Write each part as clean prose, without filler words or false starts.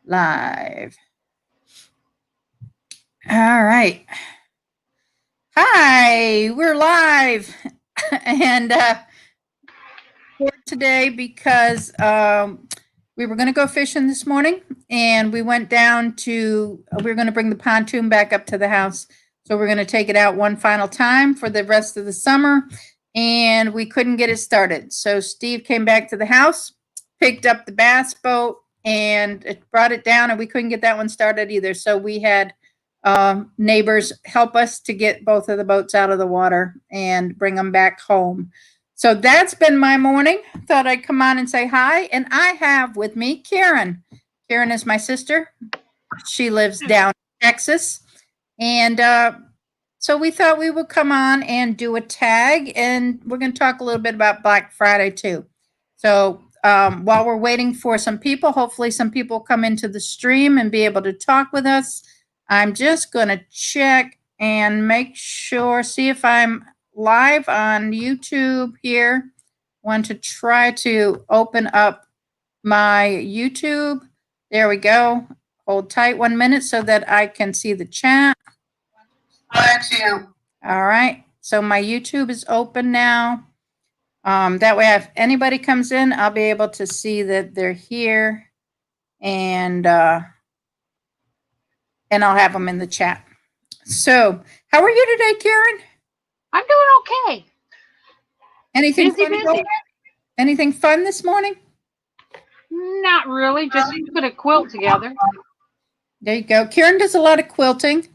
Live. All right. Hi, we're live. and for today because we were going to go fishing this morning and we went down to, we were going to bring the pontoon back up to the house. So we're going to take it out one final time for the rest of the summer. And we couldn't get it started. So Steve came back to the house, picked up the bass boat, and it brought it down, and we couldn't get that one started either. So we had neighbors help us to get both of the boats out of the water and bring them back home. So that's been my morning. Thought I'd come on and say hi. And I have with me Karen. Karen is my sister. She lives down in Texas. And so we thought we would come on and do a tag. And we're going to talk a little bit about Black Friday too. So while we're waiting for some people, hopefully some people come into the stream and be able to talk with us. I'm just going to check and make sure, see if I'm live on YouTube here. Want to try to open up my YouTube. There we go. Hold tight 1 minute so that I can see the chat. All right. So my YouTube is open now. That way, if anybody comes in, I'll be able to see that they're here, and I'll have them in the chat. So, how are you today, Karen? I'm doing okay. Anything fun? Anything fun this morning? Not really. Just put a quilt together. There you go. Karen does a lot of quilting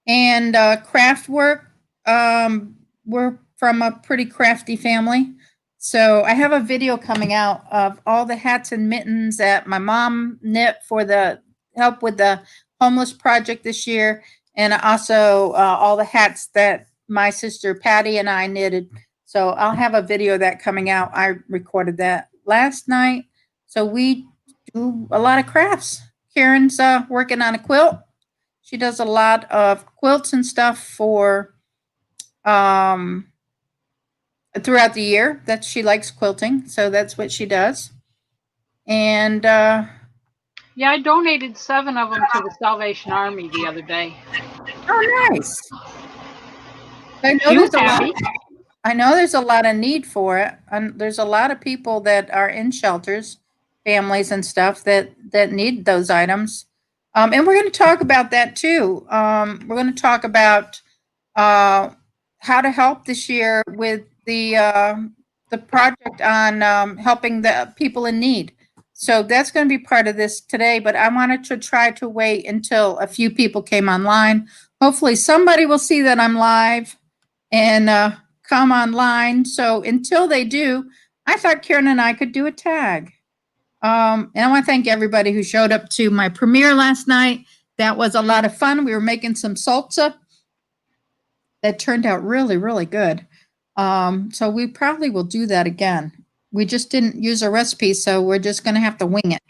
and craft work. We're from a pretty crafty family. So I have a video coming out of all the hats and mittens that my mom knit for the help with the homeless project this year. And also all the hats that my sister Patty and I knitted. So I'll have a video of that coming out. I recorded that last night. So we do a lot of crafts. Karen's working on a quilt. She does a lot of quilts and stuff for throughout the year. That she likes quilting, so that's what she does. And yeah, I donated 7 of them to the Salvation Army the other day. Oh, nice. I know there's a lot of need for it, and there's a lot of people that are in shelters, families and stuff that need those items. And we're going to talk about that too. We're going to talk about how to help this year with the project on helping the people in need. So that's going to be part of this today, but I wanted to try to wait until a few people came online. Hopefully somebody will see that I'm live and come online. So until they do, I thought Karen and I could do a tag. And I want to thank everybody who showed up to my premiere last night. That was a lot of fun. We were making some salsa that turned out really, really good. So we probably will do that again. We just didn't use a recipe, so we're just going to have to wing it.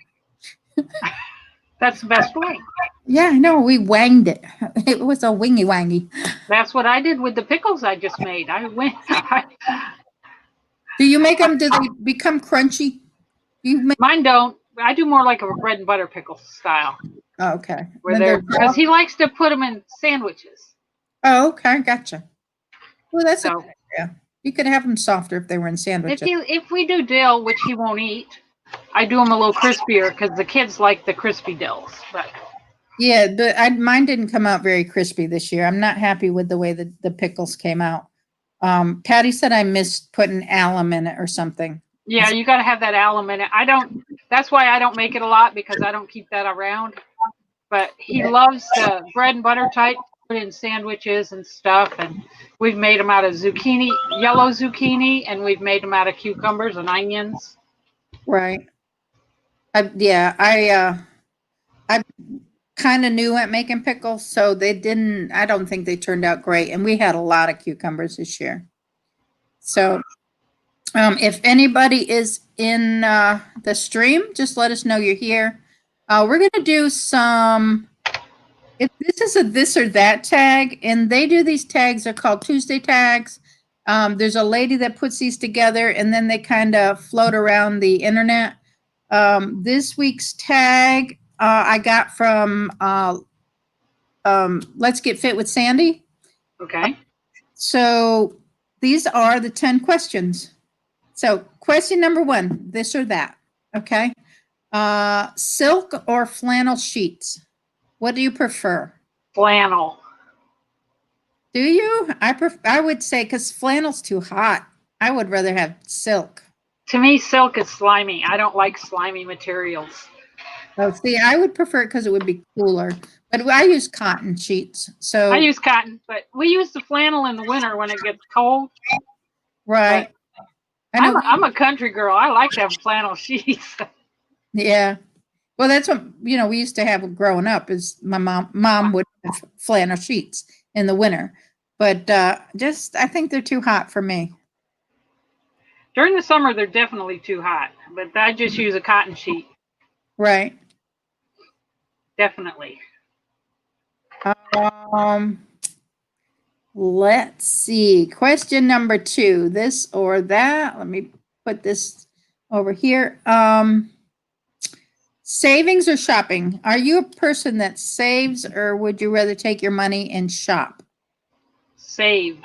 That's the best way. Yeah, I know. We wanged it. It was a wingy wangy. That's what I did with the pickles I just made. Do you make them? Do they become crunchy? Mine don't. I do more like a bread and butter pickle style. Oh, okay. Because he likes to put them in sandwiches. Oh, okay. Gotcha. Well, that's a good idea. You could have them softer if they were in sandwiches. If we do dill, which he won't eat, I do them a little crispier because the kids like the crispy dills. But yeah, mine didn't come out very crispy this year. I'm not happy with the way the pickles came out. Patty said I missed putting alum in it or something. Yeah, you got to have that alum in it. That's why I don't make it a lot, because I don't keep that around. But he loves the bread and butter type, put in sandwiches and stuff. And we've made them out of zucchini, yellow zucchini, and we've made them out of cucumbers and onions. Right. I kind of new at making pickles, so I don't think they turned out great. And we had a lot of cucumbers this year. So if anybody is in the stream, just let us know you're here. We're going to do some, this is a this or that tag, and they do these tags. They're called Tuesday tags. There's a lady that puts these together, and then they kind of float around the internet. This week's tag I got from Let's Get Fit with Sandy. Okay. So these are the 10 questions. So question number 1, this or that. Okay. Silk or flannel sheets? What do you prefer? Flannel. Do you? I would say because flannel's too hot. I would rather have silk. To me, silk is slimy. I don't like slimy materials. Oh, see, I would prefer it because it would be cooler. But I use cotton sheets. So I use cotton, but we use the flannel in the winter when it gets cold. right. I know. I'm a country girl. I like to have flannel sheets. Yeah. Well, that's what we used to have growing up. Is my mom would have flannel sheets in the winter, but I think they're too hot for me. During the summer, they're definitely too hot, but I just use a cotton sheet. Right. Definitely. Let's see. Question number 2, this or that. Let me put this over here. Savings or shopping? Are you a person that saves, or would you rather take your money and shop? Save.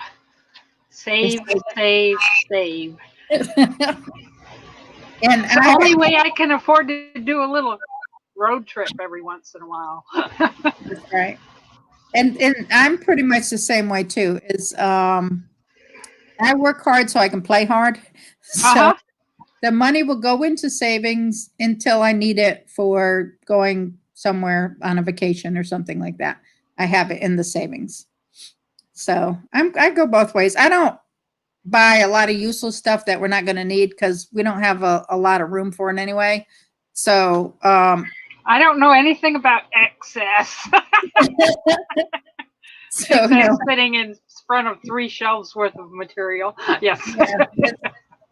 Save, save, save. And It's the only way I can afford to do a little road trip every once in a while. That's right. And I'm pretty much the same way too. Is I work hard so I can play hard. So Uh-huh. the money will go into savings until I need it for going somewhere on a vacation or something like that. I have it in the savings. So I go both ways. I don't buy a lot of useless stuff that we're not going to need because we don't have a lot of room for it anyway. So I don't know anything about excess. so Excess fitting in front of 3 shelves worth of material. Yes. Yeah,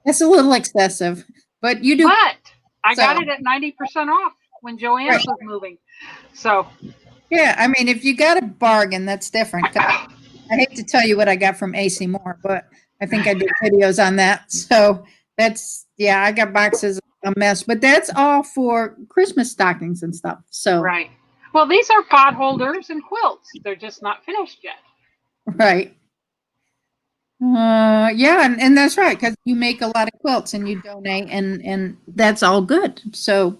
it's a little excessive, but you do. But I got it at 90% off when Joann's was moving. So yeah, I mean, if you got a bargain, that's different. I hate to tell you what I got from AC Moore, but I think I did videos on that. So that's, yeah, I got boxes a mess, but that's all for Christmas stockings and stuff. So right. Well, these are pot holders and quilts. They're just not finished yet. right. Yeah, and that's right, because you make a lot of quilts and you donate, and that's all good. So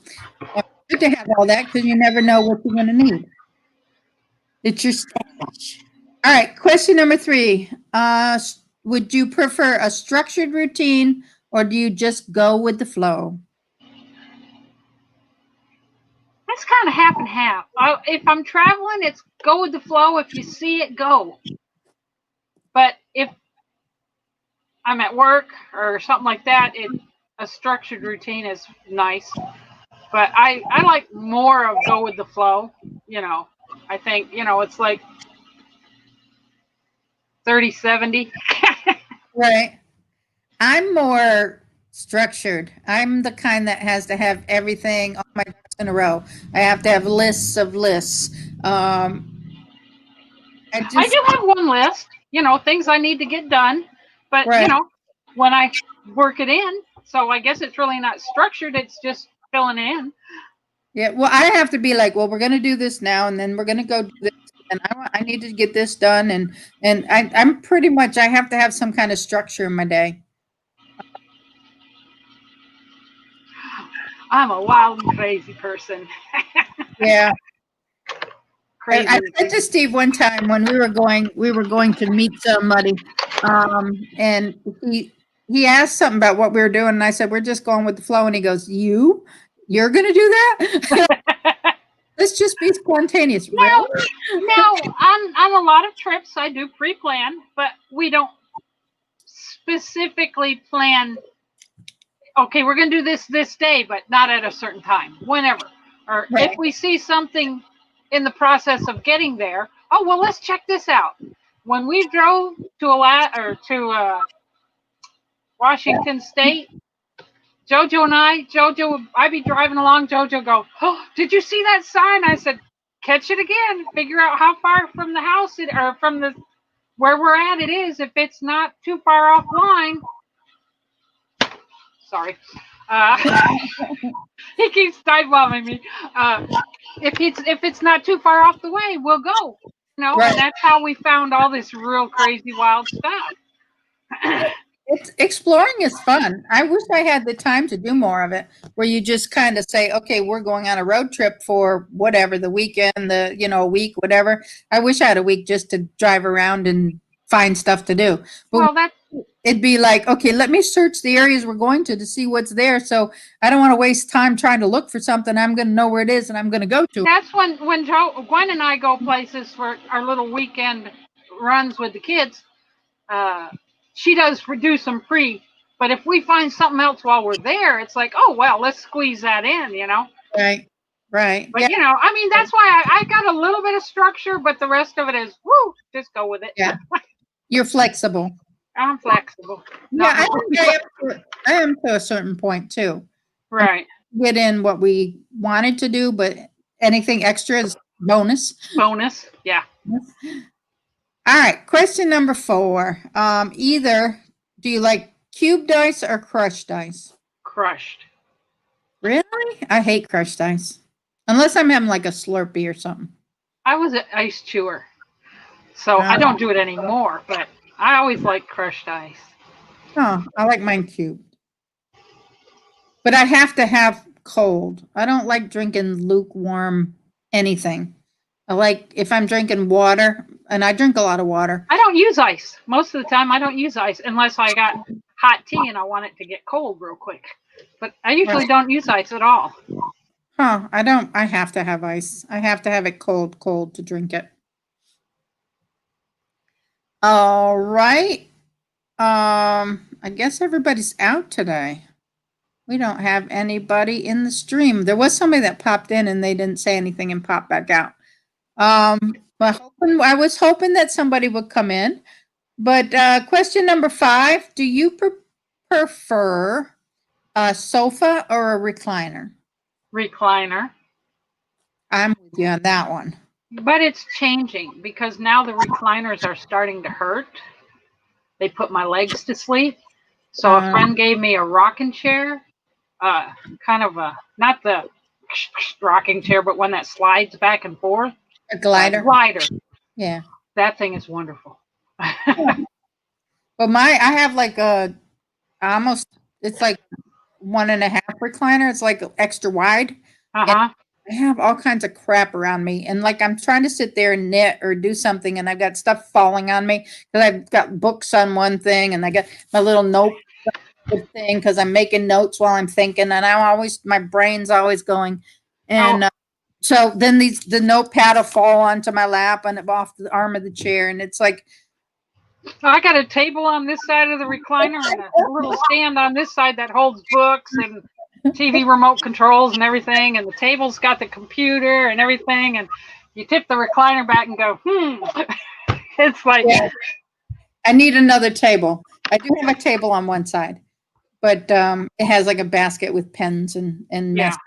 good to have all that because you never know what you're going to need. It's your stash. All right, question number 3. Would you prefer a structured routine or do you just go with the flow? That's kind of half and half. If I'm traveling, it's go with the flow. If you see it, go. But if I'm at work or something like that, a structured routine is nice. But I like more of go with the flow. I think, it's like 30-70. Right. I'm more structured. I'm the kind that has to have everything on my ducks in a row. I have to have lists of lists. I do have one list, things I need to get done. But, right. When I work it in, so I guess it's really not structured. It's just filling it in. Yeah, well, I have to be like, well, we're going to do this now, and then we're going to go do this, and I need to get this done, and I'm pretty much, I have to have some kind of structure in my day. I'm a wild and crazy person. Yeah. Crazy. I said to Steve one time when we were going to meet somebody, and he asked something about what we were doing, and I said, we're just going with the flow, and he goes, you're going to do that? Let's just be spontaneous. Now, on a lot of trips, I do pre-plan, but we don't specifically plan, okay, we're going to do this day, but not at a certain time, whenever. Or right. If we see something in the process of getting there, oh, well, let's check this out. When we drove to Washington State, Jojo and I'd be driving along, Jojo go, oh, did you see that sign? I said, catch it again, figure out how far from the house or from where we're at it is. If it's not too far offline. Sorry. He keeps dive-bombing me. if it's not too far off the way, we'll go. Right. And that's how we found all this real crazy wild stuff. Exploring is fun. I wish I had the time to do more of it, where you just kind of say, okay, we're going on a road trip for whatever, the weekend, a week, whatever. I wish I had a week just to drive around and find stuff to do. But Well, it'd be like, okay, let me search the areas we're going to see what's there. So I don't want to waste time trying to look for something. I'm going to know where it is and I'm going to go to it. that's when Gwen and I go places for our little weekend runs with the kids. She does reduce them free, but if we find something else while we're there, it's like, oh well, let's squeeze that in. Right. But Yeah. I mean, that's why I got a little bit of structure, but the rest of it is woo, just go with it. Yeah. You're flexible. I'm flexible. Yeah, I am to a certain point too. Right. Get in what we wanted to do, but anything extra is bonus. Bonus. Yeah. All right, question number 4. Either do you like cube dice or crushed dice? Crushed. Really? I hate crushed dice. Unless I'm having like a Slurpee or something. I was an ice chewer, so I don't do it anymore, but I always like crushed ice. Oh, I like mine cubed. But I have to have cold. I don't like drinking lukewarm anything. I like if I'm drinking water, and I drink a lot of water. I don't use ice. Most of the time I don't use ice unless I got hot tea and I want it to get cold real quick. But I usually don't use ice at all. Huh, I don't. I have to have ice. I have to have it cold to drink it. All right. I guess everybody's out today. We don't have anybody in the stream. There was somebody that popped in and they didn't say anything and popped back out. But I was hoping that somebody would come in. But question number 5, do you prefer a sofa or a recliner? Recliner. I'm with you on that one. But it's changing because now the recliners are starting to hurt. They put my legs to sleep. So a friend gave me a rocking chair, kind of not the rocking chair, but one that slides back and forth. A glider. Glider. Yeah. That thing is wonderful. But I have like it's like 1.5 recliner. It's like extra wide. Uh-huh. I have all kinds of crap around me. And like I'm trying to sit there and knit or do something and I've got stuff falling on me because I've got books on one thing and I got my little note thing because I'm making notes while I'm thinking and my brain's always going. And so then the notepad will fall onto my lap and off the arm of the chair. And it's like, I got a table on this side of the recliner and a little stand on this side that holds books and TV remote controls and everything, and the table's got the computer and everything, and you tip the recliner back and go, It's like, I need another table. I do have a table on one side, but it has like a basket with pens and mess.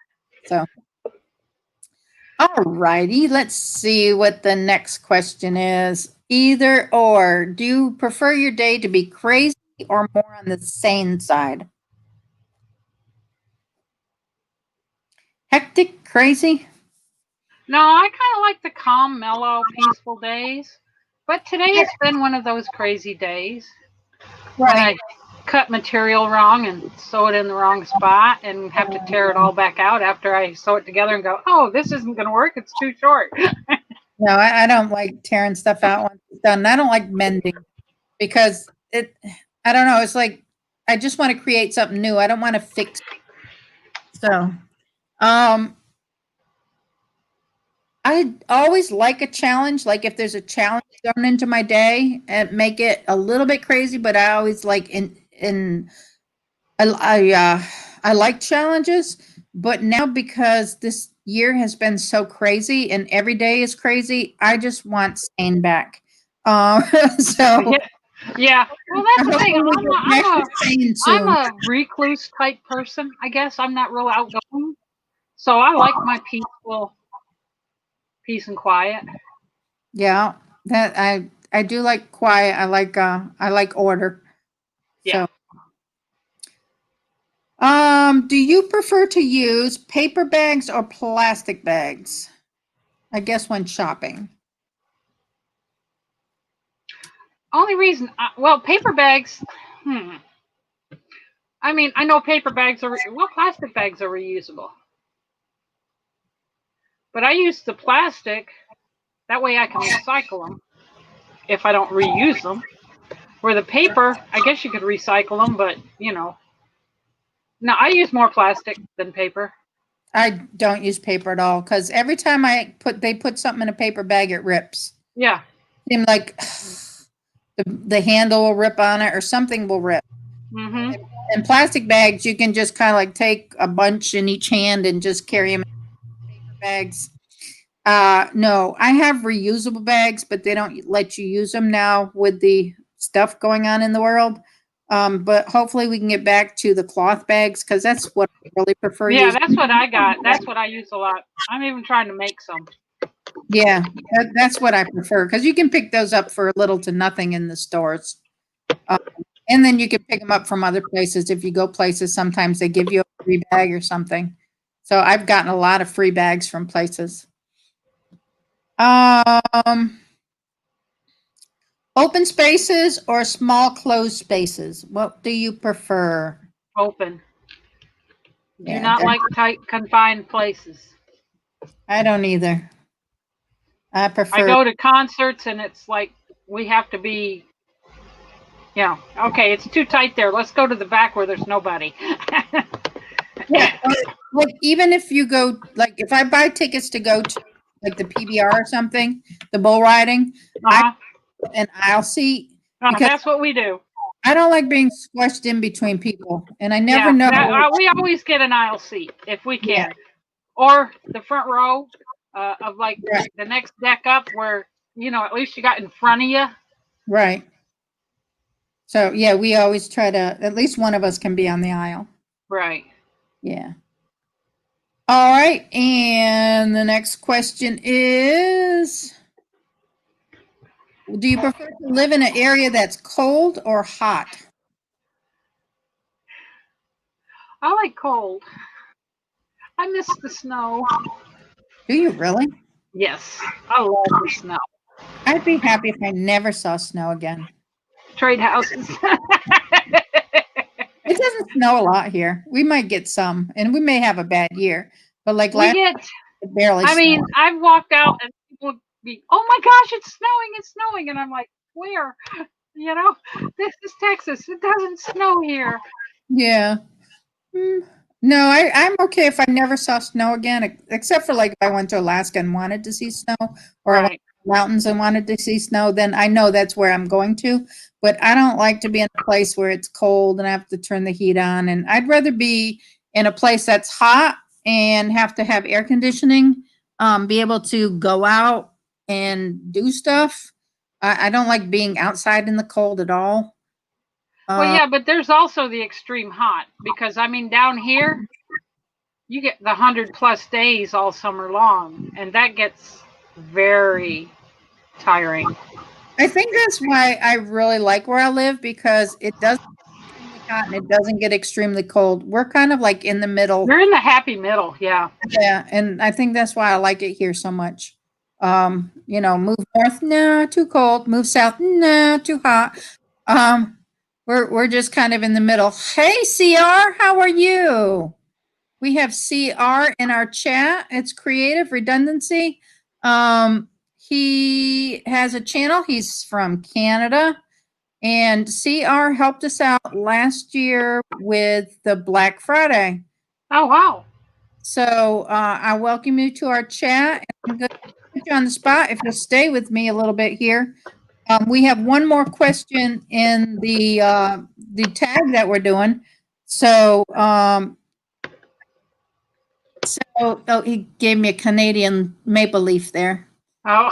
So, all righty, let's see what the next question is. Either or, do you prefer your day to be crazy or more on the sane side? Hectic, crazy? No, I kind of like the calm, mellow, peaceful days. But today has been one of those crazy days. Right. When I cut material wrong and sew it in the wrong spot and have to tear it all back out after I sew it together and go, oh, this isn't going to work. It's too short. No, I don't like tearing stuff out once it's done. I don't like mending because I don't know. It's like, I just want to create something new. I don't want to fix it. So, I always like a challenge. Like if there's a challenge thrown into my day and make it a little bit crazy, but I always like I like challenges, but now because this year has been so crazy and every day is crazy, I just want sane back. So yeah. Well, that's the thing. I'm a recluse type person. I guess I'm not real outgoing, so I like my peace and quiet. Yeah, that I do like quiet. I like order. Yeah. So, do you prefer to use paper bags or plastic bags? I guess when shopping. Only reason, well, paper bags. I mean, I know paper bags are, well, plastic bags are reusable. But I use the plastic. That way I can recycle them if I don't reuse them. Where the paper, I guess you could recycle them, but, you know. No, I use more plastic than paper. I don't use paper at all because every time they put something in a paper bag, it rips. Yeah. Seems like the handle will rip on it or something will rip. Mm-hmm. In plastic bags, you can just kind of like take a bunch in each hand and just carry them in paper bags. No, I have reusable bags, but they don't let you use them now with the stuff going on in the world. But hopefully we can get back to the cloth bags because that's what I really prefer. Yeah, using. that's what I got. That's what I use a lot. I'm even trying to make some. Yeah, that's what I prefer because you can pick those up for little to nothing in the stores. And then you can pick them up from other places. If you go places, sometimes they give you a free bag or something. So I've gotten a lot of free bags from places. Open spaces or small closed spaces? What do you prefer? Open. Yeah, Do not like tight, confined places. I don't either. I prefer. I go to concerts and it's like we have to be, okay, it's too tight there. Let's go to the back where there's nobody. Yeah, like even if you go, like if I buy tickets to go to like the PBR or something, the bull riding, an aisle seat. Because that's what we do. I don't like being squished in between people, and I never know. We always get an aisle seat if we can, or the front row of like the next deck up, where at least you got in front of you. Right. So yeah, we always try to. At least one of us can be on the aisle. Right. Yeah. All right, and the next question is, do you prefer to live in an area that's cold or hot? I like cold. I miss the snow. Do you really? Yes, I love the snow. I'd be happy if I never saw snow again. Trade houses. It doesn't snow a lot here. We might get some, and we may have a bad year, but like last year, it barely I mean, snowed. I've walked out and people would be, "Oh my gosh, it's snowing," and I'm like, "Where? This is Texas. It doesn't snow here." Yeah. No, I'm okay if I never saw snow again, except for like if I went to Alaska and wanted to see snow, or I went to the mountains and wanted to see snow, then I know that's where I'm going to. But I don't like to be in a place where it's cold and I have to turn the heat on. And I'd rather be in a place that's hot and have to have air conditioning, be able to go out and do stuff. I don't like being outside in the cold at all. Well, yeah, but there's also the extreme hot because I mean down here you get the 100+ days all summer long, and that gets very tiring. I think that's why I really like where I live because it doesn't get extremely hot and it doesn't get extremely cold. We're kind of like in the middle. You're in the happy middle, yeah. Yeah, and I think that's why I like it here so much. Move north, no, too cold. Move south, no, too hot. We're just kind of in the middle. Hey, CR, how are you? We have CR in our chat. It's Creative Redundancy. He has a channel. He's from Canada. And CR helped us out last year with the Black Friday. Oh, wow. So I welcome you to our chat. I'm going to put you on the spot if you'll stay with me a little bit here. We have one more question in the tag that we're doing. So, he gave me a Canadian maple leaf there. Oh.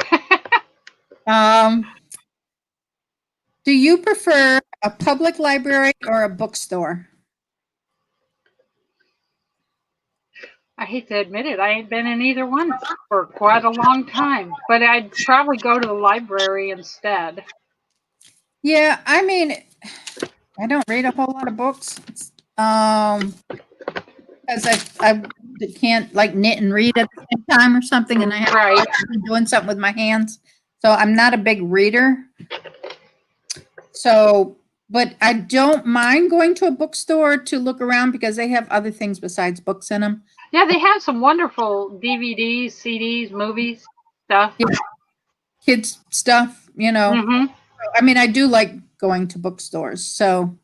Do you prefer a public library or a bookstore? I hate to admit it, I ain't been in either one for quite a long time, but I'd probably go to the library instead. Yeah, I mean, I don't read a whole lot of books. because I can't like knit and read at the same time or something, and I have Right. to be doing something with my hands. So I'm not a big reader. So, but I don't mind going to a bookstore to look around because they have other things besides books in them. Yeah, they have some wonderful DVDs, CDs, movies, stuff. Yeah. Kids stuff, Hmm. I mean, I do like going to bookstores. So,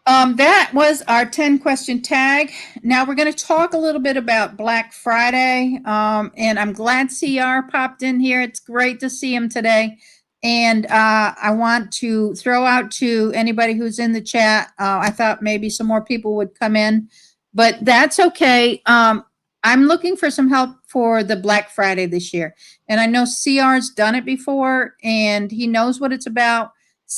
that was our 10-question tag. Now we're going to talk a little bit about Black Friday. And I'm glad CR popped in here. It's great to see him today. And I want to throw out to anybody who's in the chat. I thought maybe some more people would come in, but that's okay. I'm looking for some help for the Black Friday this year. And I know CR's done it before and he knows what it's about.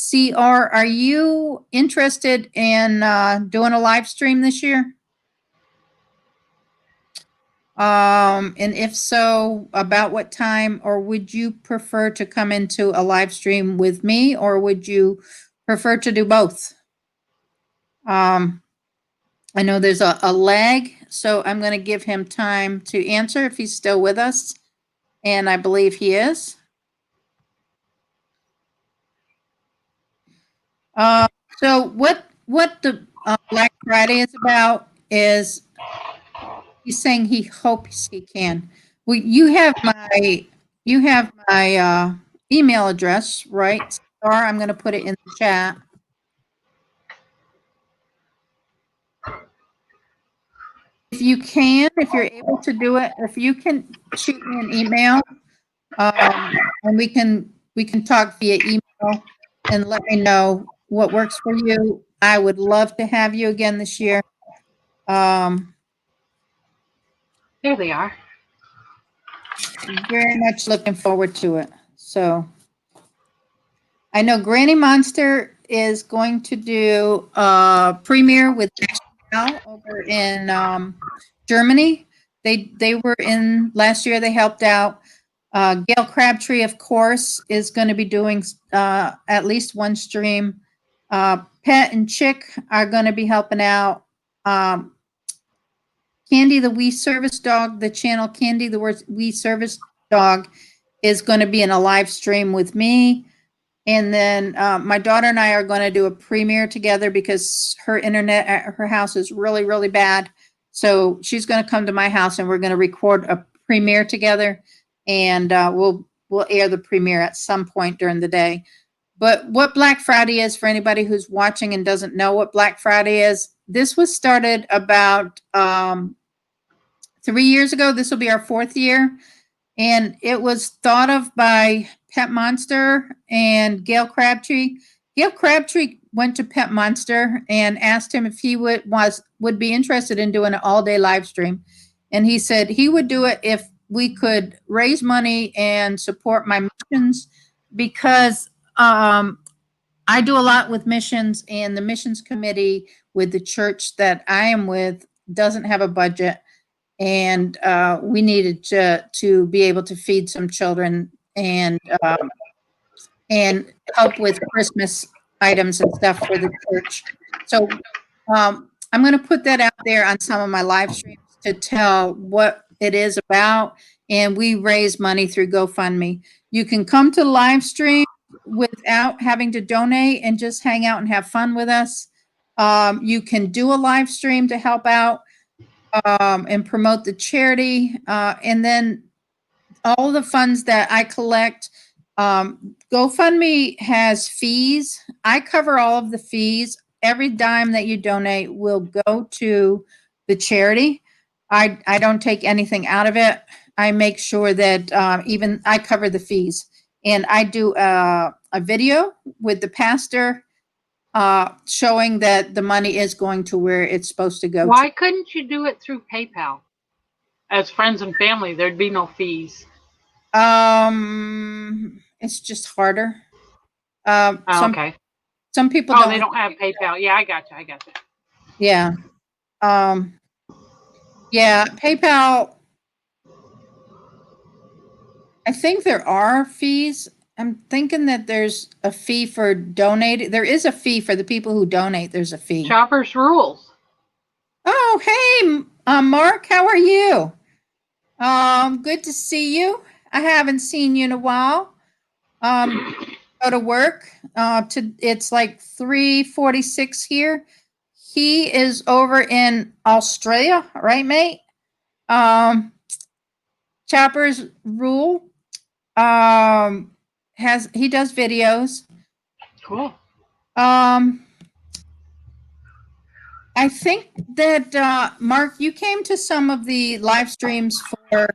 CR, are you interested in doing a live stream this year? And if so, about what time, or would you prefer to come into a live stream with me, or would you prefer to do both? I know there's a lag, so I'm going to give him time to answer if he's still with us, and I believe he is. So what the Black Friday is about is he's saying he hopes he can. Well, you have my email address, right? Or I'm going to put it in the chat. If you can, if you're able to do it, if you can shoot me an email, and we can talk via email and let me know what works for you. I would love to have you again this year. There they are. Very much looking forward to it. So I know Granny Monster is going to do a premiere with Al over in Germany. They were in last year. They helped out. Gail Crabtree, of course, is going to be doing at least one stream. Pet and Chick are going to be helping out. Candy the Wee Service Dog, the channel Candy the Wee Service Dog, is going to be in a live stream with me. And then my daughter and I are going to do a premiere together because her internet at her house is really, really bad. So she's going to come to my house and we're going to record a premiere together. And we'll air the premiere at some point during the day. But what Black Friday is, for anybody who's watching and doesn't know what Black Friday is, this was started about 3 years ago. This will be our 4th year. And it was thought of by Pet Monster and Gail Crabtree. Gail Crabtree went to Pet Monster and asked him if he would be interested in doing an all-day live stream. And he said he would do it if we could raise money and support my missions, because I do a lot with missions, and the missions committee with the church that I am with doesn't have a budget. And we needed to be able to feed some children and help with Christmas items and stuff for the church. So I'm going to put that out there on some of my live streams to tell what it is about. And we raise money through GoFundMe. You can come to the live stream without having to donate and just hang out and have fun with us. You can do a live stream to help out and promote the charity. And then all the funds that I collect, GoFundMe has fees. I cover all of the fees. Every dime that you donate will go to the charity. I don't take anything out of it. I make sure that even I cover the fees. And I do a video with the pastor showing that the money is going to where it's supposed to go. Why couldn't you do it through PayPal? As friends and family, there'd be no fees. It's just harder. Okay. Some people they don't have PayPal. Yeah, I got you. Yeah. Yeah, PayPal. I think there are fees. I'm thinking that there's a fee for donating. There is a fee for the people who donate. There's a fee. Shoppers rules. Oh, hey, Mark, how are you? Good to see you. I haven't seen you in a while. Go to work. It's like 3:46 here. He is over in Australia, right, mate? Chopper's Rule. He does videos. Cool. I think that Mark, you came to some of the live streams for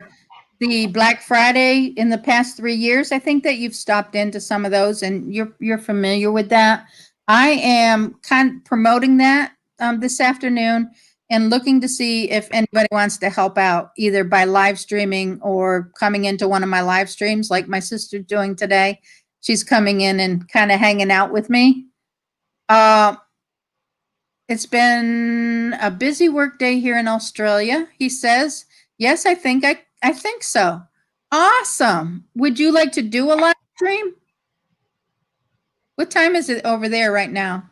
the Black Friday in the past 3 years. I think that you've stopped into some of those, and you're familiar with that. I am kind of promoting that this afternoon and looking to see if anybody wants to help out, either by live streaming or coming into one of my live streams, like my sister's doing today. She's coming in and kind of hanging out with me. It's been a busy work day here in Australia, he says. Yes, I think so. Awesome. Would you like to do a live stream? What time is it over there right now?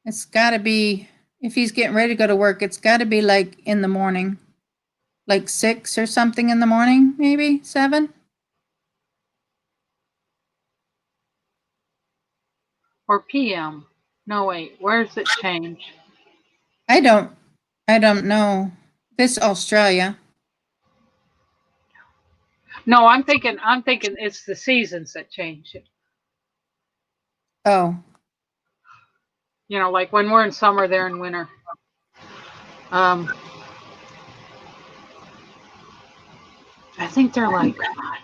It's got to be, if he's getting ready to go to work, it's got to be like in the morning, like 6 or something in the morning, maybe 7. Or PM. No, wait, where's it change? I don't know. This Australia. No, I'm thinking it's the seasons that change it. Oh, You know, like when we're in summer, they're in winter. I think they're like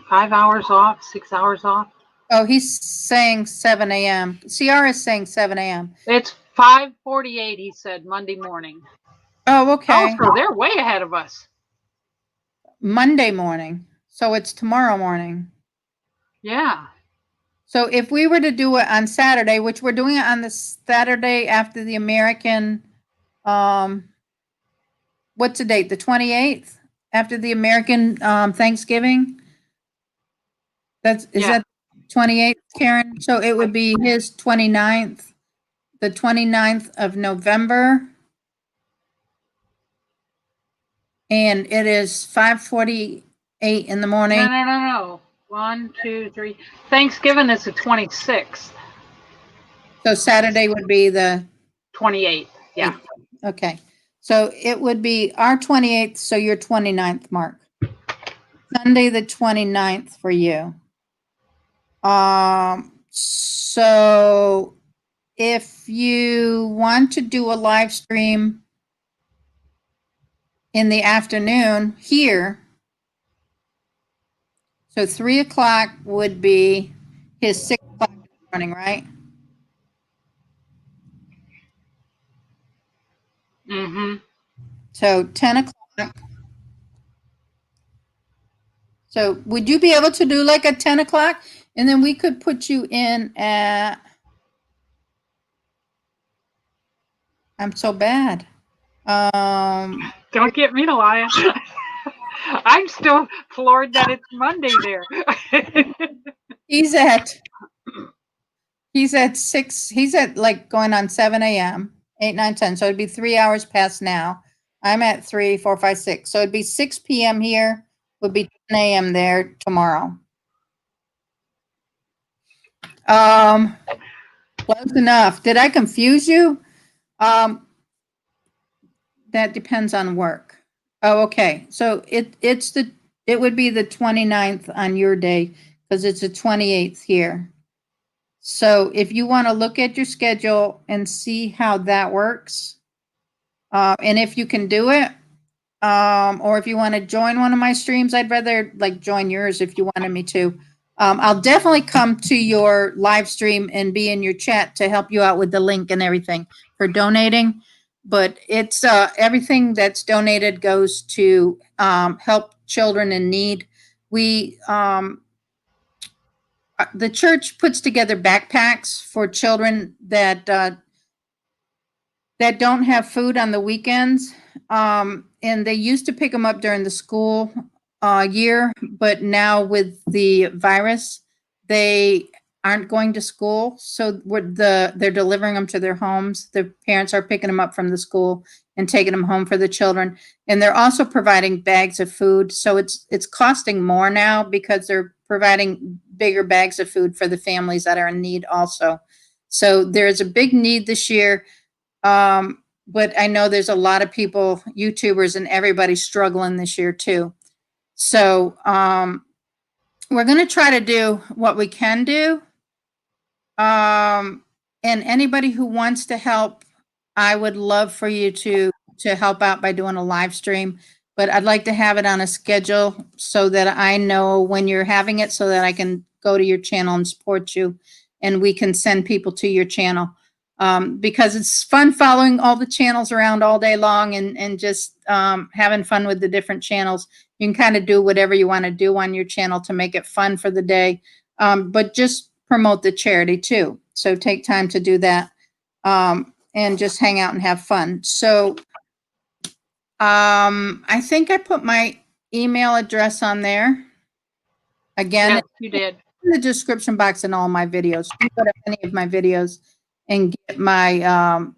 5 hours off, 6 hours off. oh, he's saying 7 a.m. CR is saying 7 a.m. It's 5:48, he said, Monday morning. Oh, okay. Oh, so they're way ahead of us. Monday morning. So it's tomorrow morning. Yeah. So if we were to do it on Saturday, which we're doing it on the Saturday after the American, what's the date? The 28th? After the American Thanksgiving? Is that 28th, Karen? So it would be his 29th, the 29th of November. And it is 5:48 in the morning. No. 1, 2, 3. Thanksgiving is the 26th. So Saturday would be the 28th. Yeah. Okay. So it would be our 28th, so your 29th, Mark. Sunday the 29th for you. So if you want to do a live stream in the afternoon here, so 3 o'clock would be his 6 o'clock in the morning, right? Mm-hmm. So 10 o'clock. So would you be able to do like a 10 o'clock? And then we could put you in at, I'm so bad. Don't get me to lie. I'm still floored that it's Monday there. He's at 6, he's at like going on 7 a.m., 8, 9, 10. So it'd be 3 hours past now. I'm at 3, 4, 5, 6. So it'd be 6 p.m. here, would be 10 a.m. there tomorrow. Close enough. Did I confuse you? That depends on work. Oh, okay. So it would be the 29th on your day because it's the 28th here. So if you want to look at your schedule and see how that works, and if you can do it, or if you want to join one of my streams, I'd rather like join yours if you wanted me to. I'll definitely come to your live stream and be in your chat to help you out with the link and everything for donating. But it's everything that's donated goes to help children in need. We the church puts together backpacks for children that don't have food on the weekends, and they used to pick them up during the school year, but now with the virus, they aren't going to school. So they're delivering them to their homes. The parents are picking them up from the school and taking them home for the children. And they're also providing bags of food. So it's costing more now because they're providing bigger bags of food for the families that are in need also. So there's a big need this year. But I know there's a lot of people, YouTubers and everybody struggling this year too. So we're going to try to do what we can do. And anybody who wants to help, I would love for you to help out by doing a live stream, but I'd like to have it on a schedule so that I know when you're having it so that I can go to your channel and support you and we can send people to your channel. Because it's fun following all the channels around all day long and just having fun with the different channels. You can kind of do whatever you want to do on your channel to make it fun for the day, but just promote the charity too. So take time to do that and just hang out and have fun. So I think I put my email address on there. Again, Yes, you did. in the description box in all my videos. You go to any of my videos and get my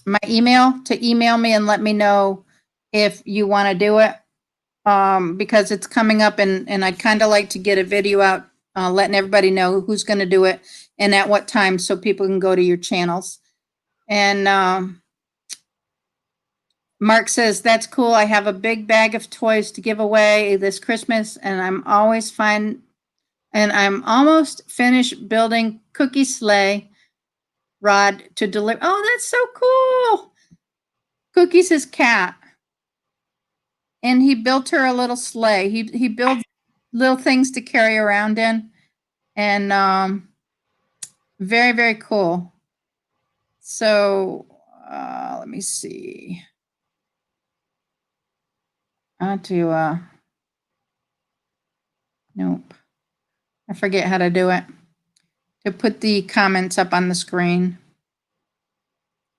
my email to email me and let me know if you want to do it, because it's coming up and I'd kind of like to get a video out letting everybody know who's going to do it and at what time so people can go to your channels. And Mark says, that's cool. I have a big bag of toys to give away this Christmas and I'm almost finished building Cookie Sleigh rod to deliver. Oh, that's so cool. Cookie's his cat. And he built her a little sleigh. He builds little things to carry around in. And very, very cool. So let me see. Nope. I forget how to do it. To put the comments up on the screen.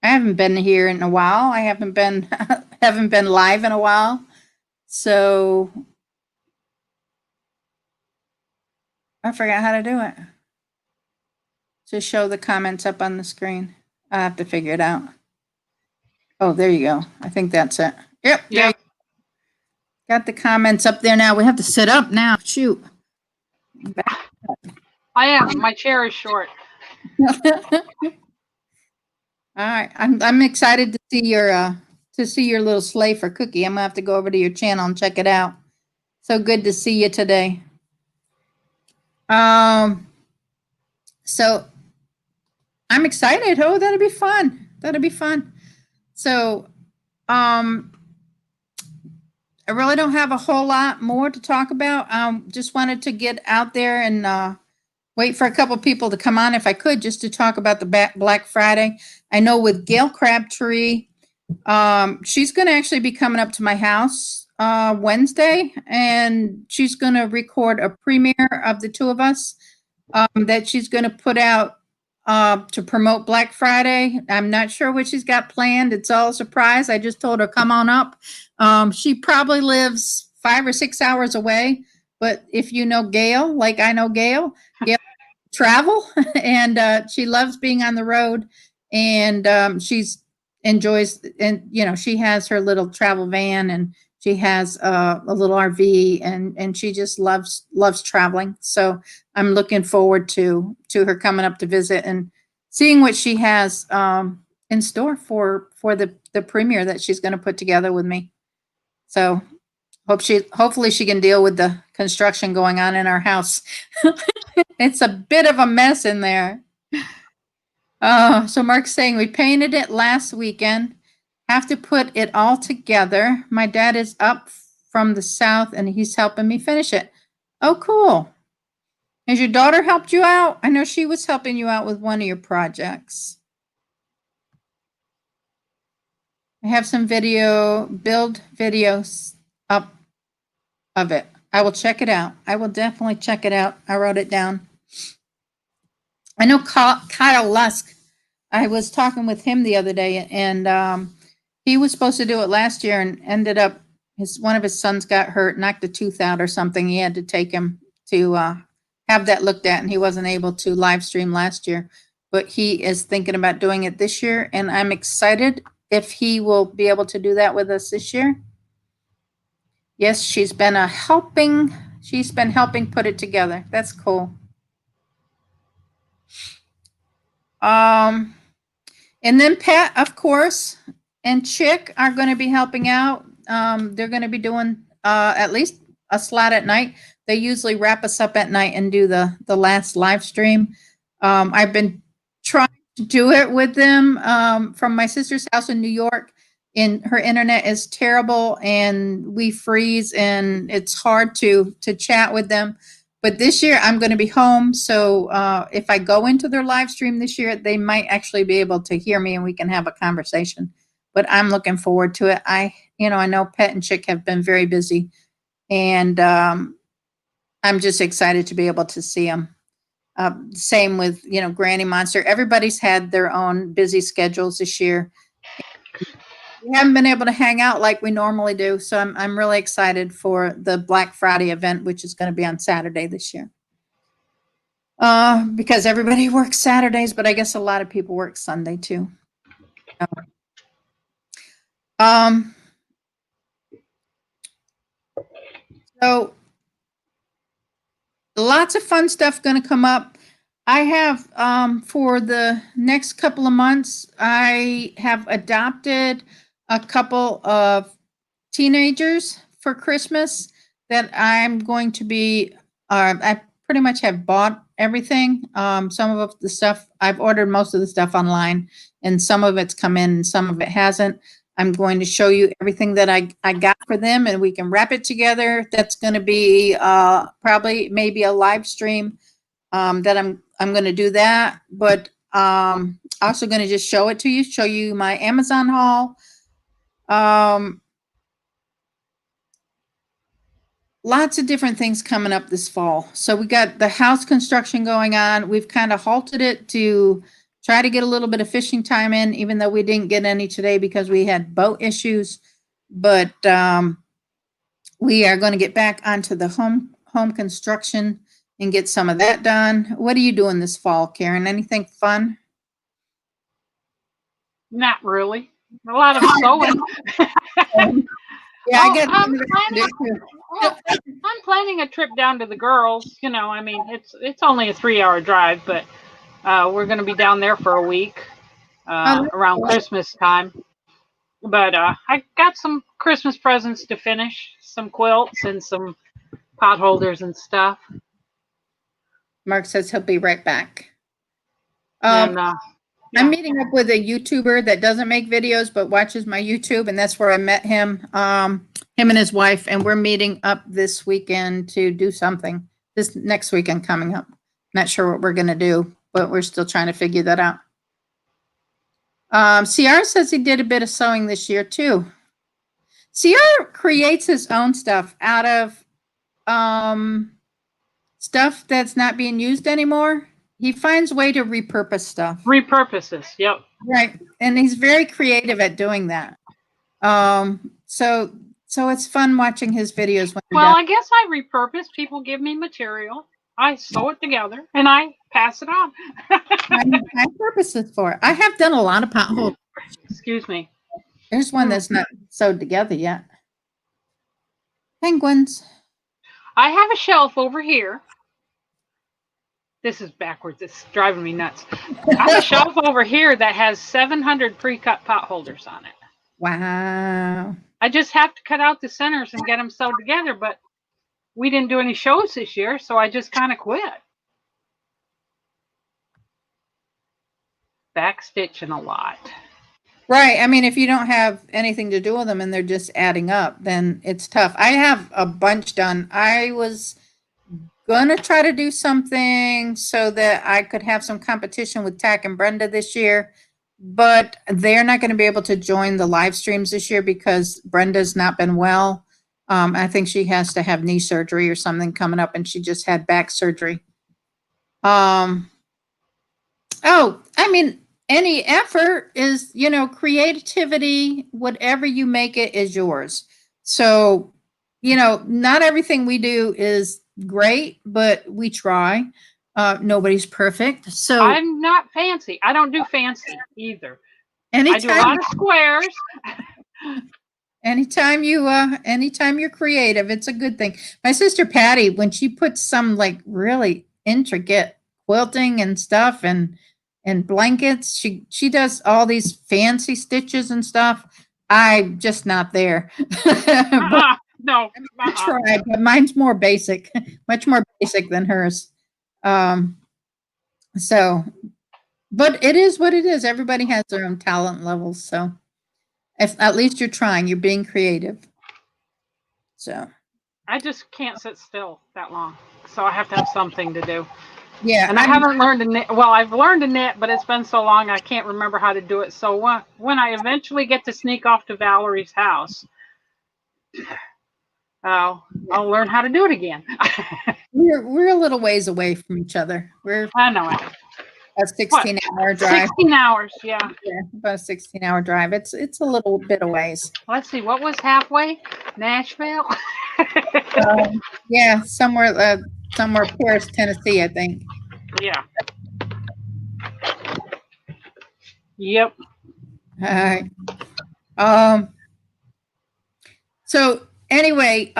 I haven't been here in a while. I haven't been live in a while. So I forgot how to do it. To show the comments up on the screen. I have to figure it out. Oh, there you go. I think that's it. Yep. Yeah. Got the comments up there now. We have to sit up now. Shoot. I am. My chair is short. All right. I'm excited to see your little sleigh for Cookie. I'm gonna have to go over to your channel and check it out. So good to see you today. So I'm excited. Oh, that'll be fun. That'll be fun. So I really don't have a whole lot more to talk about. Just wanted to get out there and wait for a couple people to come on if I could, just to talk about the Black Friday. I know with Gail Crabtree, she's going to actually be coming up to my house Wednesday, and she's going to record a premiere of the two of us that she's going to put out to promote Black Friday. I'm not sure what she's got planned. It's all a surprise. I just told her, come on up. She probably lives 5 or 6 hours away, but if you know Gail, like I know Gail travel and she loves being on the road, and she's enjoys, and she has her little travel van and she has a little RV and she just loves traveling. So I'm looking forward to her coming up to visit and seeing what she has in store for the premiere that she's going to put together with me. So hopefully she can deal with the construction going on in our house. It's a bit of a mess in there. So Mark's saying we painted it last weekend. Have to put it all together. My dad is up from the south and he's helping me finish it. Oh, cool. Has your daughter helped you out? I know she was helping you out with one of your projects. I have some build videos up of it. I will check it out. I will definitely check it out. I wrote it down. I know Kyle Lusk. I was talking with him the other day, and he was supposed to do it last year and ended up, one of his sons got hurt, knocked a tooth out or something. He had to take him to have that looked at, and he wasn't able to live stream last year, but he is thinking about doing it this year, and I'm excited if he will be able to do that with us this year. Yes, she's been helping put it together. That's cool. And then Pat, of course, and Chick are going to be helping out. They're going to be doing at least a slot at night. They usually wrap us up at night and do the last live stream. I've been trying to do it with them from my sister's house in New York, and her internet is terrible, and we freeze, and it's hard to chat with them. But this year I'm going to be home, so if I go into their live stream this year, they might actually be able to hear me, and we can have a conversation. But I'm looking forward to it. I know Pet and Chick have been very busy, and I'm just excited to be able to see them. Same with, Granny Monster. Everybody's had their own busy schedules this year. We haven't been able to hang out like we normally do, so I'm really excited for the Black Friday event, which is going to be on Saturday this year. Because everybody works Saturdays, but I guess a lot of people work Sunday too. So lots of fun stuff going to come up. I have, for the next couple of months, I have adopted a couple of teenagers for Christmas that I'm going to be, I pretty much have bought everything. Some of the stuff, I've ordered most of the stuff online, and some of it's come in and some of it hasn't. I'm going to show you everything that I got for them, and we can wrap it together. That's going to be probably maybe a live stream that I'm going to do that, but also going to just show it to you, show you my Amazon haul. Lots of different things coming up this fall. So we got the house construction going on. We've kind of halted it to try to get a little bit of fishing time in, even though we didn't get any today because we had boat issues. But we are going to get back onto the home construction and get some of that done. What are you doing this fall, Karen? Anything fun? Not really. A lot of sewing. Yeah, I guess I'm planning a trip down to the girls. I mean, it's only a 3-hour drive, but we're going to be down there for a week around Christmas time. But I got some Christmas presents to finish, some quilts and some pot holders and stuff. Mark says he'll be right back. Yeah. I'm meeting up with a YouTuber that doesn't make videos but watches my YouTube, and that's where I met him. Him and his wife, and we're meeting up this weekend to do something. This next weekend coming up. Not sure what we're going to do, but we're still trying to figure that out. CR says he did a bit of sewing this year too. CR creates his own stuff out of stuff that's not being used anymore. He finds a way to repurpose stuff. Repurposes, yep. Right, and he's very creative at doing that. So it's fun watching his videos. I guess I repurpose. People give me material. I sew it together and I pass it on. I purpose it for it. I have done a lot of potholes. Excuse me. There's one that's not sewed together yet. Penguins. I have a shelf over here. This is backwards. It's driving me nuts. I have a shelf over here that has 700 pre-cut pot holders on it. Wow. I just have to cut out the centers and get them sewed together, but we didn't do any shows this year, so I just kind of quit. Backstitching a lot. Right. I mean, if you don't have anything to do with them and they're just adding up, then it's tough. I have a bunch done. I was going to try to do something so that I could have some competition with Tack and Brenda this year, but they're not going to be able to join the live streams this year because Brenda's not been well. I think she has to have knee surgery or something coming up, and she just had back surgery. Any effort is, creativity, whatever you make it is yours. So, not everything we do is great, but we try. Nobody's perfect. So I'm not fancy. I don't do fancy either. I do a anytime, lot of squares. anytime you're creative, it's a good thing. My sister Patty, when she puts some like really intricate quilting and stuff and blankets, she does all these fancy stitches and stuff. I'm just not there. But No. I try, but mine's more basic, much more basic than hers. Um, so, but it is what it is. Everybody has their own talent levels. So, if at least you're trying, you're being creative. So, I just can't sit still that long. So I have to have something to do. yeah, And I haven't learned to knit. Well, I've learned to knit, but it's been so long I can't remember how to do it. So when I eventually get to sneak off to Valerie's house, I'll learn how to do it again. we're a little ways away from each other. We're I know it. a 16-hour drive. 16 hours, yeah. Yeah, about a 16-hour drive. It's a little bit of ways. Let's see, what was halfway? Nashville? Yeah, somewhere Paris, Tennessee, I think. Yeah. Yep. All right. So anyway,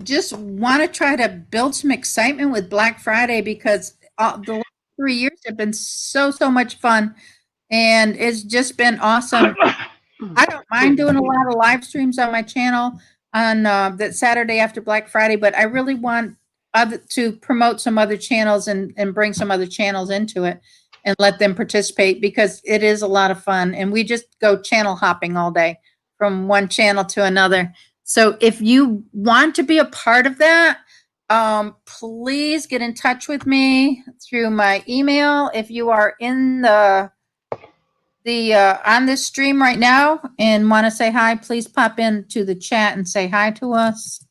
just want to try to build some excitement with Black Friday because the last 3 years have been so much fun, and it's just been awesome. I don't mind doing a lot of live streams on my channel on that Saturday after Black Friday, but I really want to promote some other channels and bring some other channels into it and let them participate because it is a lot of fun. And we just go channel hopping all day from one channel to another. So if you want to be a part of that, please get in touch with me through my email. If you are in the on this stream right now and want to say hi, please pop into the chat and say hi to us.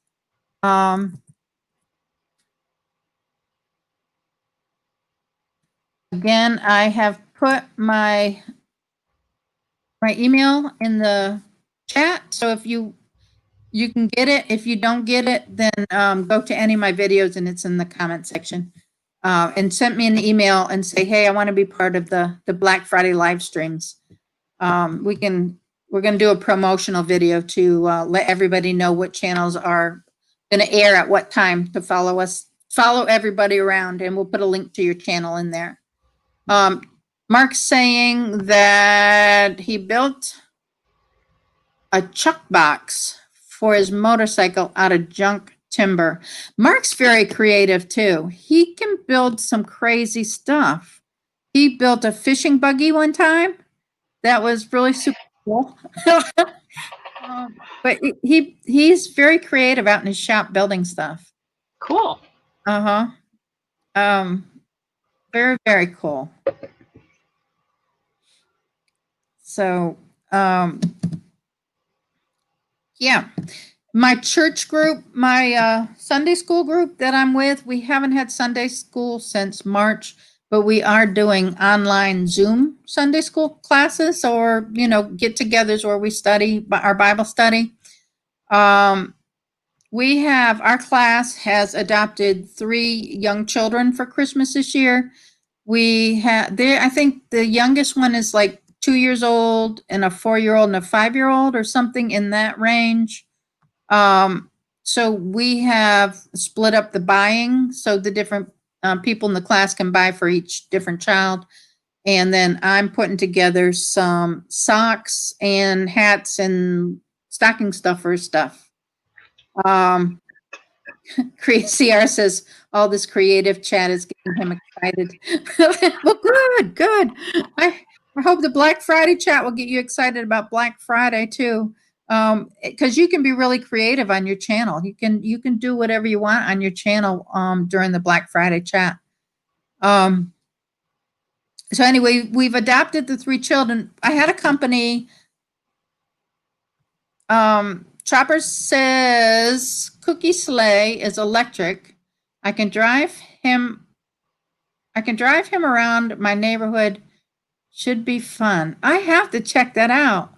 Again, I have put my email in the chat, so if you can get it. If you don't get it, then go to any of my videos and it's in the comment section. And send me an email and say, hey, I want to be part of the Black Friday live streams. We're going to do a promotional video to let everybody know what channels are going to air at what time to follow us, follow everybody around, and we'll put a link to your channel in there. Mark's saying that he built a chuck box for his motorcycle out of junk timber. Mark's very creative too. He can build some crazy stuff. He built a fishing buggy one time. That was really super cool. But he's very creative out in his shop building stuff. Cool. Very, very cool. So, yeah, my church group, my Sunday school group that I'm with, we haven't had Sunday school since March, but we are doing online Zoom Sunday school classes or, get-togethers where we study our Bible study. We have, our class has adopted 3 young children for Christmas this year. We have there, I think the youngest one is like 2 years old and a 4-year-old and a 5-year-old or something in that range. So we have split up the buying so the different people in the class can buy for each different child. And then I'm putting together some socks and hats and stocking stuffer stuff. CR says all this creative chat is getting him excited. Well, good. I hope the Black Friday chat will get you excited about Black Friday too. Because you can be really creative on your channel. You can do whatever you want on your channel during the Black Friday chat. So anyway, we've adopted the 3 children. I had a company. Chopper says Cookie Sleigh is electric. I can drive him around my neighborhood. Should be fun. I have to check that out.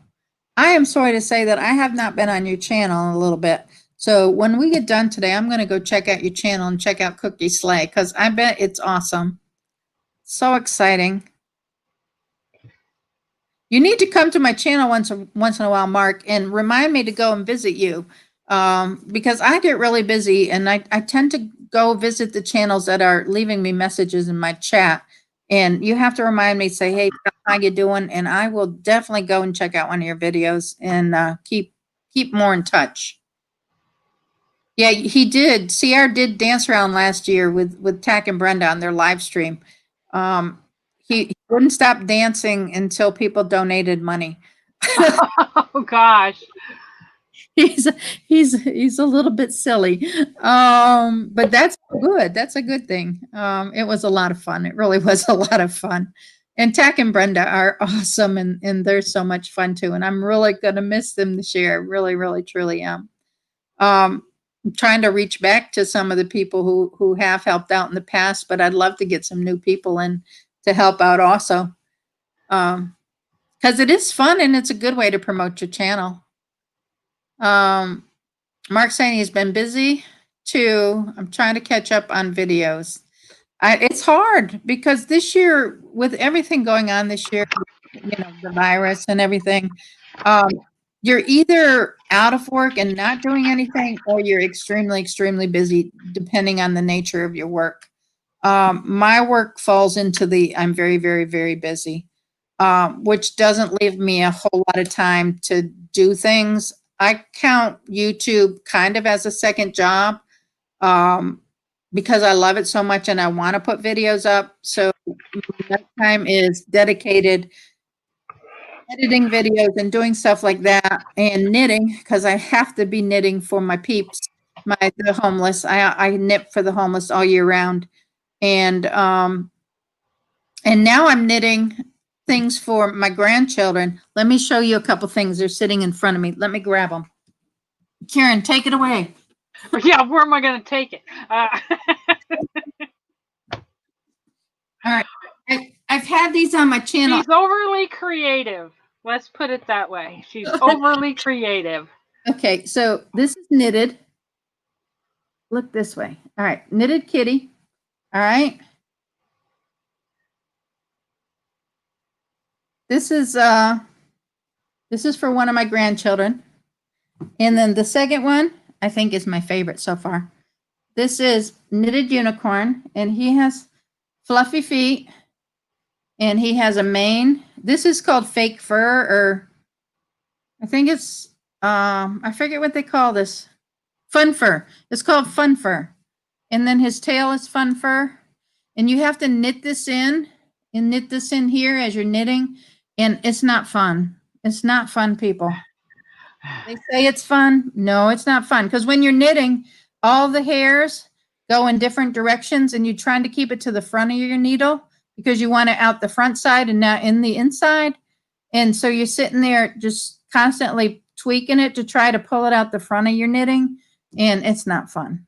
I am sorry to say that I have not been on your channel in a little bit. So when we get done today, I'm going to go check out your channel and check out Cookie Slay because I bet it's awesome. So exciting. You need to come to my channel once in a while, Mark, and remind me to go and visit you because I get really busy and I tend to go visit the channels that are leaving me messages in my chat. And you have to remind me, say, hey, how you doing? And I will definitely go and check out one of your videos and keep more in touch. Yeah, he did. CR did dance around last year with Tack and Brenda on their live stream. He wouldn't stop dancing until people donated money. Oh gosh. He's he's a little bit silly. But that's good. That's a good thing. It was a lot of fun. It really was a lot of fun. And Tack and Brenda are awesome and they're so much fun too. And I'm really gonna miss them this year. Really, really, truly am. I'm trying to reach back to some of the people who have helped out in the past, but I'd love to get some new people in to help out also. Because it is fun and it's a good way to promote your channel. Mark saying he's been busy too. I'm trying to catch up on videos. It's hard because this year, with everything going on this year, the virus and everything, you're either out of work and not doing anything, or you're extremely, extremely busy, depending on the nature of your work. My work falls into the I'm very, very, very busy, which doesn't leave me a whole lot of time to do things. I count YouTube kind of as a second job because I love it so much and I want to put videos up. So that time is dedicated editing videos and doing stuff like that and knitting because I have to be knitting for my peeps, the homeless. I knit for the homeless all year round. And now I'm knitting things for my grandchildren. Let me show you a couple things. They're sitting in front of me. Let me grab them. Karen, take it away. Yeah, where am I going to take it? All right. I've had these on my channel. She's overly creative. Let's put it that way. She's overly creative. Okay, so this is knitted. Look this way. All right, knitted kitty. All right. This is for one of my grandchildren. And then the second one, I think, is my favorite so far. This is knitted unicorn, and he has fluffy feet, and he has a mane. This is called fake fur, or I think it's I forget what they call this. Fun fur. It's called fun fur. And then his tail is fun fur. And you have to knit this in and knit this in here as you're knitting. And it's not fun. It's not fun, people. They say it's fun. No, it's not fun. Because when you're knitting, all the hairs go in different directions and you're trying to keep it to the front of your needle because you want it out the front side and not in the inside. And so you're sitting there just constantly tweaking it to try to pull it out the front of your knitting. And it's not fun.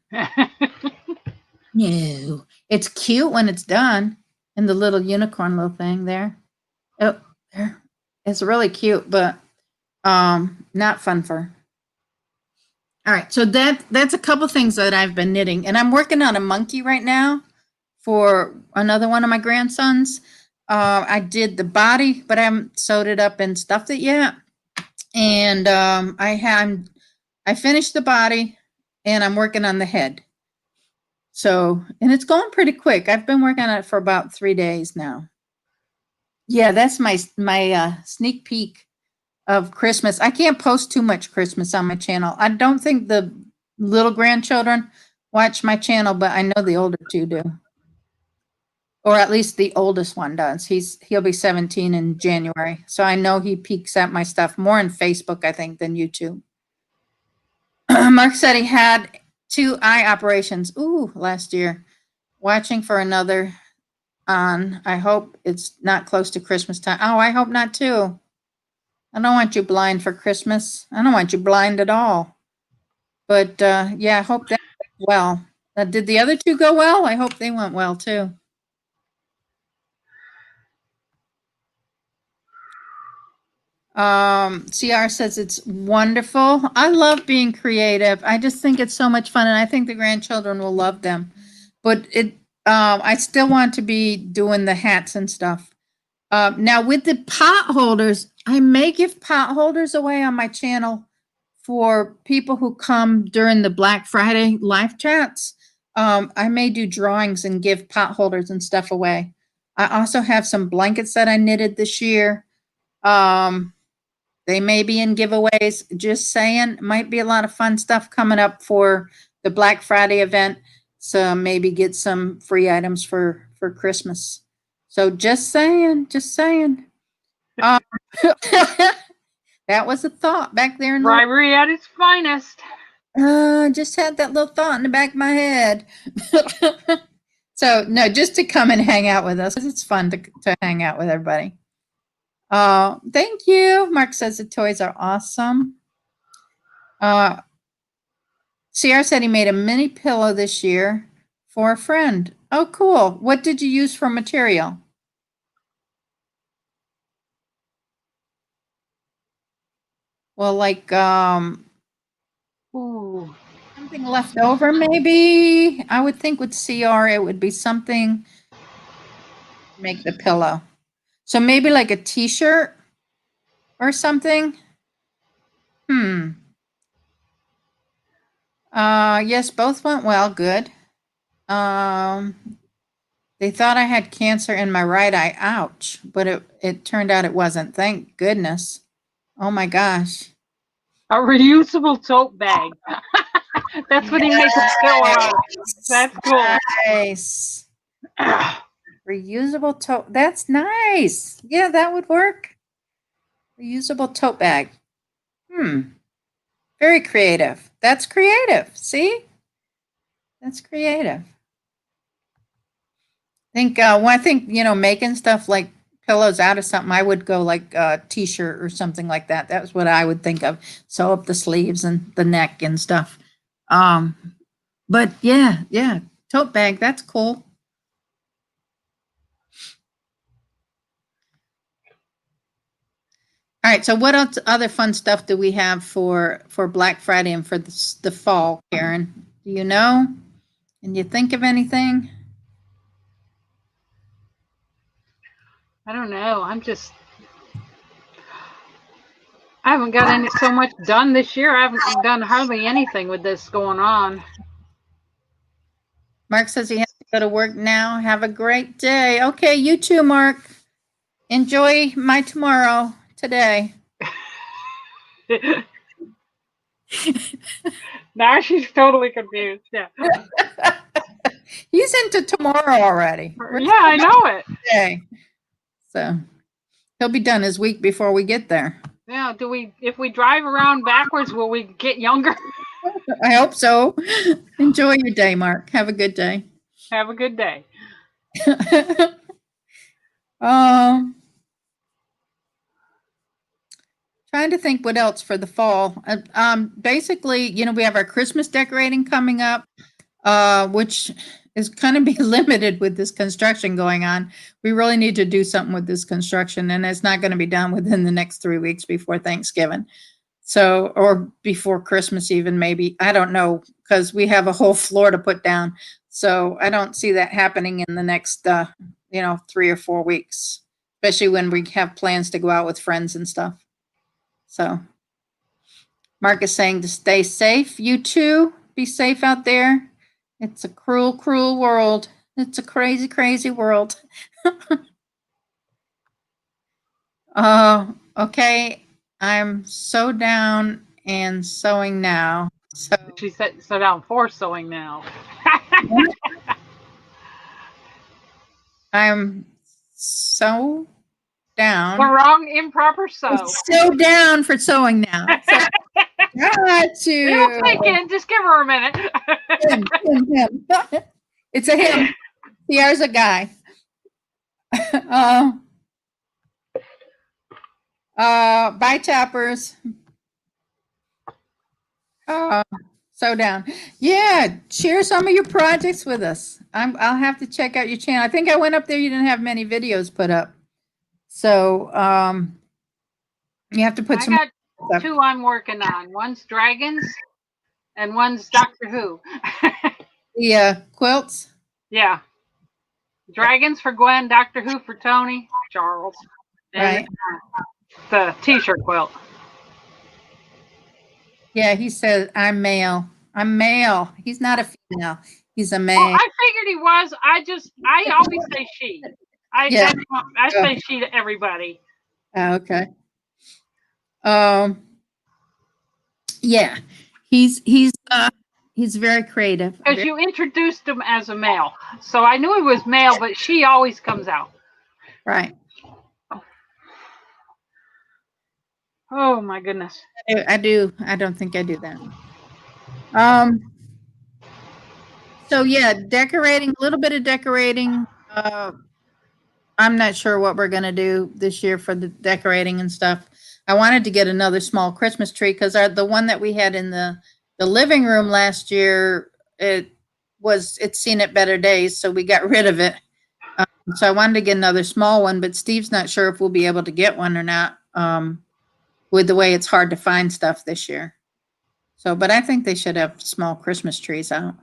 No, it's cute when it's done. And the little unicorn little thing there. Oh, there. It's really cute, but not fun for. All right, so that's a couple things that I've been knitting, and I'm working on a monkey right now for another one of my grandsons. I did the body, but I haven't sewed it up and stuffed it yet. And I finished the body, and I'm working on the head. So, and it's going pretty quick. I've been working on it for about 3 days now. Yeah, that's my sneak peek of Christmas. I can't post too much Christmas on my channel. I don't think the little grandchildren watch my channel, but I know the older two do. Or at least the oldest one does. He'll be 17 in January. So I know he peeks at my stuff more on Facebook, I think, than YouTube. Mark said he had 2 eye operations, last year. Watching for another on. I hope it's not close to Christmas time. Oh, I hope not too. I don't want you blind for Christmas. I don't want you blind at all. But yeah, I hope that went well. Did the other 2 go well? I hope they went well too. CR says it's wonderful. I love being creative. I just think it's so much fun, and I think the grandchildren will love them. But I still want to be doing the hats and stuff. Now with the pot holders, I may give pot holders away on my channel for people who come during the Black Friday live chats. I may do drawings and give pot holders and stuff away. I also have some blankets that I knitted this year. They may be in giveaways. Just saying, might be a lot of fun stuff coming up for the Black Friday event. So maybe get some free items for Christmas. So just saying, just saying. That was a thought back there in the Bribery at its finest. just had that little thought in the back of my head. So no, just to come and hang out with us. It's fun to hang out with everybody. Thank you. Mark says the toys are awesome. CR said he made a mini pillow this year for a friend. Oh, cool. What did you use for material? Well, like Ooh. something left over, maybe. I would think with CR it would be something to make the pillow. So maybe like a t-shirt or something. Yes, both went well. Good. They thought I had cancer in my right eye. Ouch. But it turned out it wasn't. Thank goodness. Oh my gosh. A reusable tote bag. That's what he makes a pillow out of. That's cool. Nice. Reusable tote. That's nice. Yeah, that would work. Reusable tote bag. Very creative. That's creative. See? That's creative. I think, making stuff like pillows out of something, I would go like a t-shirt or something like that. That's what I would think of. Sew up the sleeves and the neck and stuff. But yeah, tote bag, that's cool. All right, so what else, other fun stuff do we have for Black Friday and for the fall, Karen? Do you know? Can you think of anything? I don't know. I haven't got so much done this year. I haven't done hardly anything with this going on. Mark says he has to go to work now. Have a great day. Okay, you too, Mark. Enjoy my tomorrow today. Now she's totally confused. Yeah. He's into tomorrow already. Yeah, I know it. Today. So he'll be done his week before we get there. Yeah, if we drive around backwards, will we get younger? I hope so. Enjoy your day, Mark. Have a good day. Have a good day. Trying to think what else for the fall. Basically, we have our Christmas decorating coming up, which is going to be limited with this construction going on. We really need to do something with this construction, and it's not going to be done within the next 3 weeks before Thanksgiving. So, or before Christmas even, maybe. I don't know, because we have a whole floor to put down. So I don't see that happening in the next, 3 or 4 weeks, especially when we have plans to go out with friends and stuff. So Mark is saying to stay safe. You too, be safe out there. It's a cruel, cruel world. It's a crazy, crazy world. Okay. I'm so down and sewing now. So she said so down for sewing now. I'm so down. The wrong improper sew. So down for sewing now. So, got to. It'll take it. Just give her a minute. him. It's a him. Here's a guy. Bye, tappers. So down. Yeah, share some of your projects with us. I'll have to check out your channel. I think I went up there. You didn't have many videos put up. So You have to put I some got stuff. 2 I'm working on. One's dragons and one's Doctor Who. The quilts. Yeah. Dragons for Gwen, Doctor Who for Tony, Charles, and Right. the t-shirt quilt. Yeah, he says, I'm male. I'm male. He's not a female. He's a Well, male. I figured he was. I always say she. Yeah. I say she to everybody. Okay. Yeah. He's very creative. Because you introduced him as a male. So I knew he was male, but she always comes out. Right. Oh my goodness. I do. I don't think I do that. So yeah, decorating, a little bit of decorating. I'm not sure what we're gonna do this year for the decorating and stuff. I wanted to get another small Christmas tree because the one that we had in the living room last year, it's seen it better days, so we got rid of it. So I wanted to get another small one, but Steve's not sure if we'll be able to get one or not. With the way it's hard to find stuff this year. So, but I think they should have small Christmas trees out.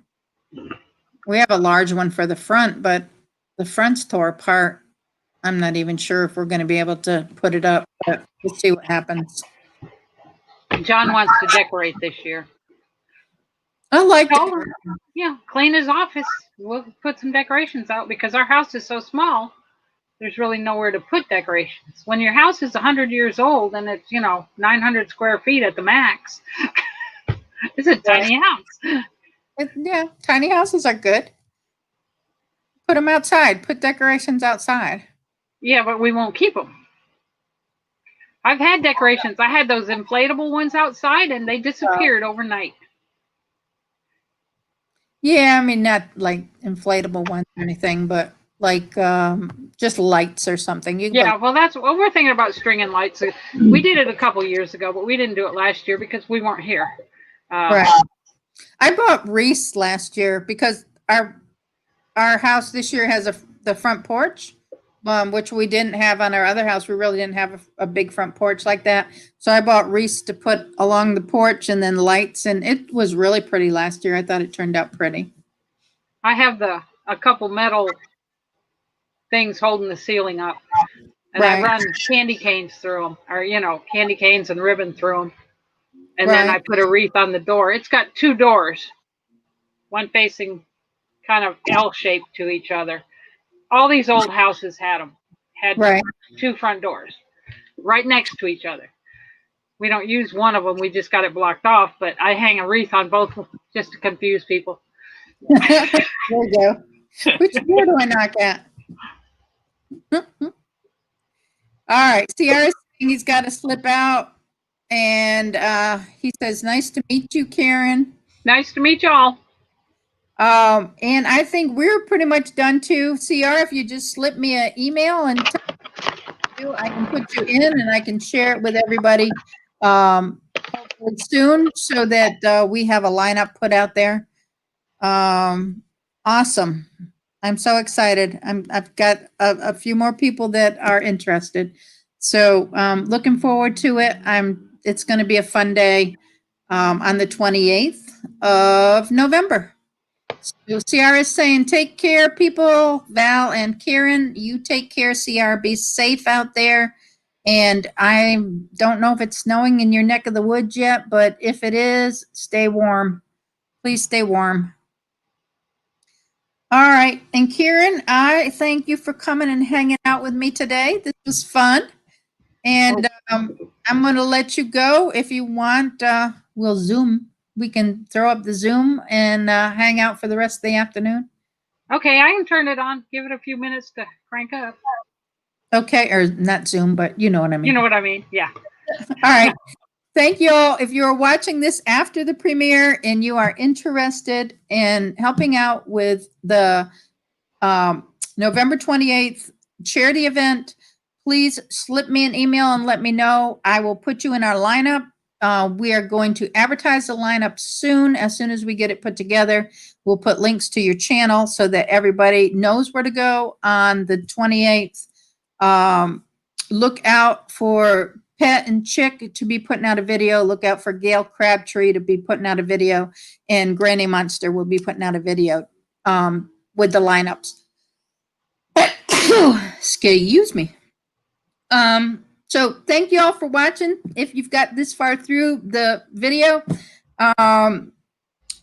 We have a large one for the front, but the front's tore apart. I'm not even sure if we're going to be able to put it up, but we'll see what happens. John wants to decorate this year. I like it. Yeah, clean his office. We'll put some decorations out because our house is so small. There's really nowhere to put decorations. When your house is 100 years old and it's, 900 square feet at the max, it's a tiny house. Yeah, tiny houses are good. Put them outside. Put decorations outside. Yeah, but we won't keep them. I've had decorations. I had those inflatable ones outside and they disappeared overnight. Yeah, I mean, not like inflatable ones or anything, but like just lights or something. Well, that's what we're thinking about, stringing lights. We did it a couple years ago, but we didn't do it last year because we weren't here. Right. I bought wreaths last year because our house this year has the front porch, which we didn't have on our other house. We really didn't have a big front porch like that. So I bought wreaths to put along the porch and then lights, and it was really pretty last year. I thought it turned out pretty. I have a couple metal things holding the ceiling up, and I run candy canes through them, or candy canes and ribbon through them, and then I put a wreath on the door. It's got 2 doors, one facing kind of L-shaped to each other. All these old houses had 2 front doors right next to each other. We don't use one of them. We just got it blocked off, but I hang a wreath on both just to confuse people. There you go. Which door do I knock at? All right. Sierra's saying he's got to slip out. And he says, nice to meet you, Karen. Nice to meet y'all. And I think we're pretty much done too. Sierra, if you just slip me an email and I can put you in and I can share it with everybody hopefully soon so that we have a lineup put out there. Awesome. I'm so excited. I've got a few more people that are interested. So looking forward to it. It's going to be a fun day on the 28th of November. So Ciara is saying, take care, people. Val and Karen, you take care, Ciara. Be safe out there. And I don't know if it's snowing in your neck of the woods yet, but if it is, stay warm. Please stay warm. All right. And Karen, I thank you for coming and hanging out with me today. This was fun. And I'm going to let you go. If you want, we'll Zoom. We can throw up the Zoom and hang out for the rest of the afternoon. Okay, I can turn it on. Give it a few minutes to crank up. Okay, or not Zoom, but you know what I mean. You know what I mean, yeah. All right. Thank you all. If you're watching this after the premiere and you are interested in helping out with the November 28th charity event, please slip me an email and let me know. I will put you in our lineup. We are going to advertise the lineup soon. As soon as we get it put together, we'll put links to your channel so that everybody knows where to go on the 28th. Look out for Pet and Chick to be putting out a video. Look out for Gail Crabtree to be putting out a video, and Granny Monster will be putting out a video with the lineups. Excuse me. So thank you all for watching. If you've got this far through the video,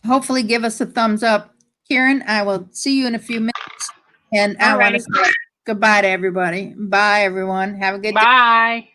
hopefully give us a thumbs up. Karen, I will see you in a few minutes. And I want to say goodbye to everybody. Bye, everyone. Have a good day. Bye.